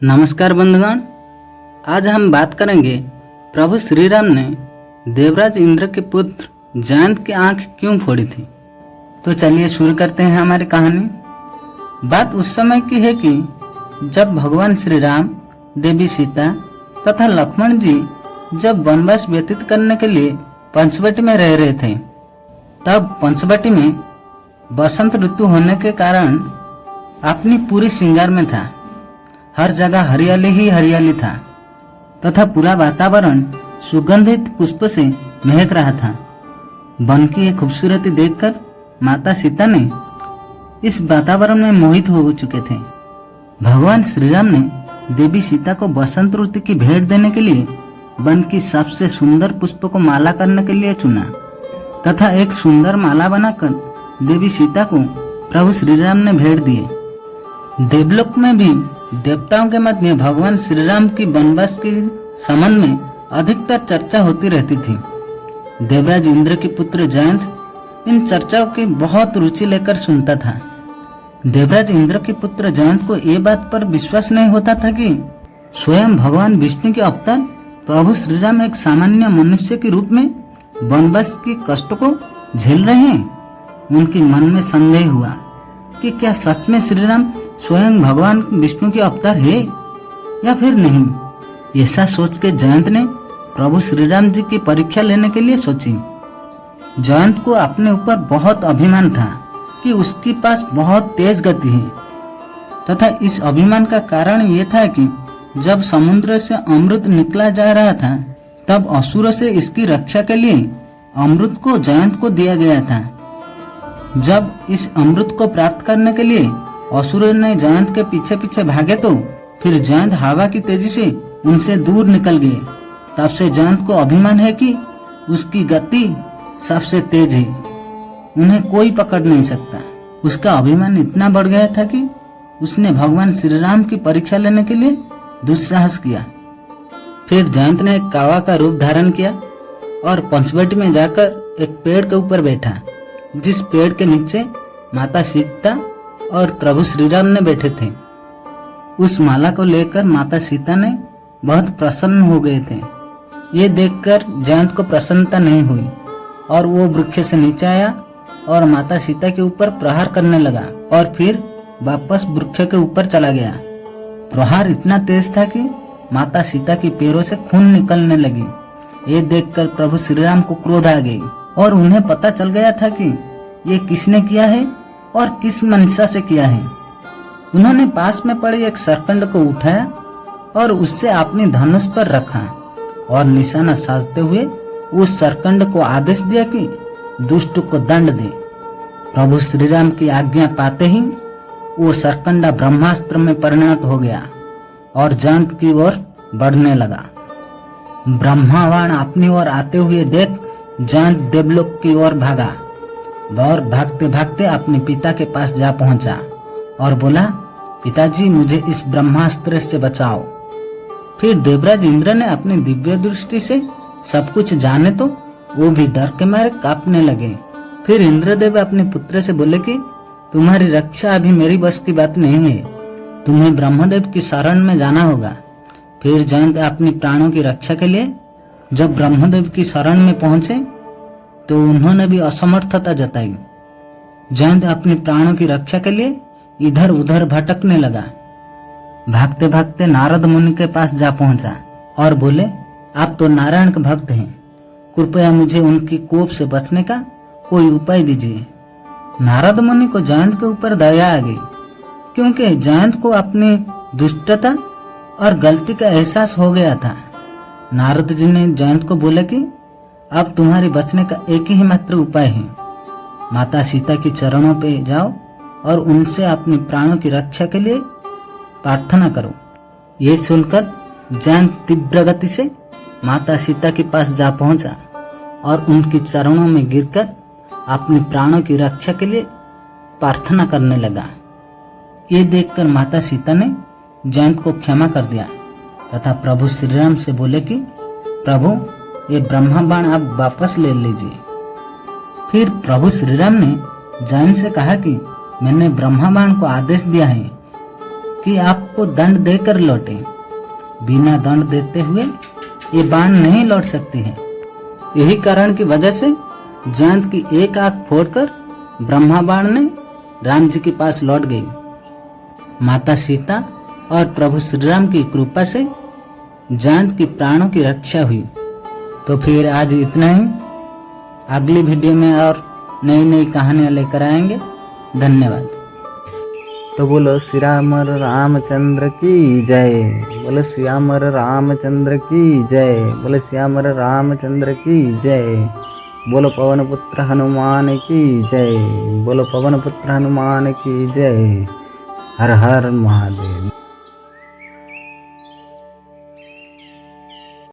नमस्कार बंधुगण, आज हम बात करेंगे प्रभु श्री राम ने देवराज इंद्र के पुत्र जयंत की आंख क्यों फोड़ी थी। तो चलिए शुरू करते हैं हमारी कहानी। बात उस समय की है कि जब भगवान श्री राम, देवी सीता तथा लक्ष्मण जी जब वनवास व्यतीत करने के लिए पंचवटी में रह रहे थे, तब पंचवटी में बसंत ऋतु होने के कारण अपनी पूरी श्रृंगार में था। हर जगह हरियाली ही हरियाली था तथा पूरा वातावरण सुगंधित पुष्प से महक रहा था। वन की यह खूबसूरती देखकर माता सीता ने इस वातावरण में मोहित हो चुके थे। भगवान श्री राम ने देवी सीता को बसंत ऋतु की भेंट देने के लिए वन की सबसे सुंदर पुष्प को माला करने के लिए चुना तथा एक सुंदर माला बनाकर देवी सीता को प्रभु श्री राम ने भेंट दिए। देवलोक में भी देवताओं के मध्य भगवान श्री राम की वनवास के संबंध में अधिकतर चर्चा होती रहती थी। देवराज इंद्र के पुत्र जयंत इन चर्चाओं की बहुत रुचि लेकर सुनता था। देवराज इंद्र के पुत्र जयंत को ये बात पर विश्वास नहीं होता था कि स्वयं भगवान विष्णु के अवतार प्रभु श्री राम एक सामान्य मनुष्य के रूप में वनवास के कष्ट को झेल रहे हैं। उनके मन में संदेह हुआ कि क्या सच में श्री राम स्वयं भगवान विष्णु के अवतार है या फिर नहीं। ऐसा सोच के जयंत ने प्रभु श्री राम जी की परीक्षा लेने के लिए सोची। जयंत को अपने ऊपर बहुत अभिमान था कि उसके पास बहुत तेज गति है तथा इस अभिमान का कारण ये था कि जब समुद्र से अमृत निकला जा रहा था, तब असुरों से इसकी रक्षा के लिए अमृत को जयंत को दिया गया था। जब इस अमृत को प्राप्त करने के लिए असुरों ने जयंत के पीछे पीछे भागे, तो फिर जयंत हवा की तेजी से उनसे दूर निकल गए। तब से जयंत को अभिमान है कि उसकी गति सबसे तेज है, उन्हें कोई पकड़ नहीं सकता। उसका अभिमान इतना बढ़ गया था कि उसने भगवान श्री राम की परीक्षा लेने के लिए दुस्साहस किया। फिर जयंत ने एक कावा का रूप धारण किया और पंचवटी में जाकर एक पेड़ के ऊपर बैठा, जिस पेड़ के नीचे माता सीता और प्रभु श्री राम ने बैठे थे। उस माला को लेकर माता सीता ने बहुत प्रसन्न हो गए थे। ये देखकर जयंत को प्रसन्नता नहीं हुई और वो वृक्ष से नीचे आया और माता सीता के ऊपर प्रहार करने लगा और फिर वापस वृक्ष के ऊपर चला गया। प्रहार इतना तेज था कि माता सीता के पैरों से खून निकलने लगी। ये देखकर प्रभु श्री राम को क्रोध आ गई और उन्हें पता चल गया था कि ये किसने किया है और किस मंशा से किया है। उन्होंने पास में पड़े एक सरकंड को उठाया और उससे अपनी धनुष पर रखा और निशाना साधते हुए उस सरकंड को आदेश दिया कि दुष्ट को दंड दे। प्रभु श्री राम की आज्ञा पाते ही वो सरकंडा ब्रह्मास्त्र में परिणत हो गया और जयंत की ओर बढ़ने लगा। ब्रह्मावाण अपनी ओर आते हुए देख जयंत देवलोक की ओर भागा और भागते भागते अपने पिता के पास जा पहुंचा और बोला, पिताजी मुझे इस ब्रह्मास्त्र से बचाओ। फिर देवराज इंद्र ने अपनी दिव्य दृष्टि से सब कुछ जाने तो वो भी डर के मारे कांपने लगे। फिर इंद्रदेव अपने पुत्र से बोले कि तुम्हारी रक्षा अभी मेरी बस की बात नहीं है, तुम्हें ब्रह्मदेव की शरण में जाना होगा। फिर जयंत अपनी प्राणों की रक्षा के लिए जब ब्रह्मदेव की शरण में पहुंचे तो उन्होंने भी असमर्थता जताई। जयंत अपने प्राणों की रक्षा के लिए इधर उधर भटकने लगा। भागते भागते नारद मुनि के पास जा पहुंचा और बोले, आप तो नारायण के भक्त हैं, कृपया मुझे उनकी कोप से बचने का कोई उपाय दीजिए। नारद मुनि को जयंत के ऊपर दया आ गई, क्योंकि जयंत को अपनी दुष्टता और गलती का एहसास हो गया था। नारद जी ने जयंत को बोला कि अब तुम्हारे बचने का एक ही मात्र उपाय है, माता सीता के चरणों पे जाओ और उनसे अपने प्राणों की रक्षा के लिए प्रार्थना करो। ये सुनकर जयंत तीव्र गति से माता सीता के पास जा पहुंचा और उनके चरणों में गिरकर अपने प्राणों की रक्षा के लिए प्रार्थना करने लगा। ये देखकर माता सीता ने जयंत को क्षमा कर दिया तथा प्रभु श्री राम से बोले कि प्रभु, ये ब्रह्मा बाण आप वापस ले लीजिए। फिर प्रभु श्री राम ने जयंत से कहा कि मैंने ब्रह्मा बाण को आदेश दिया है कि आपको दंड देकर लौटे। बिना दंड देते हुए ये बाण नहीं लौट सकती है। यही कारण की वजह से जयंत की एक आंख फोड़कर ब्रह्मा बाण ने राम जी के पास लौट गई। माता सीता और प्रभु श्री राम की कृपा से जयंत की प्राणों की रक्षा हुई। तो फिर आज इतना ही। अगली वीडियो में और नई नई कहानियाँ लेकर आएंगे। धन्यवाद। तो बोलो श्री राम रामचंद्र की जय। बोलो श्याम रामचंद्र की जय। बोलो श्याम रामचंद्र की जय। बोलो पवन पुत्र हनुमान की जय। बोलो पवन पुत्र हनुमान की जय। हर हर महादेव।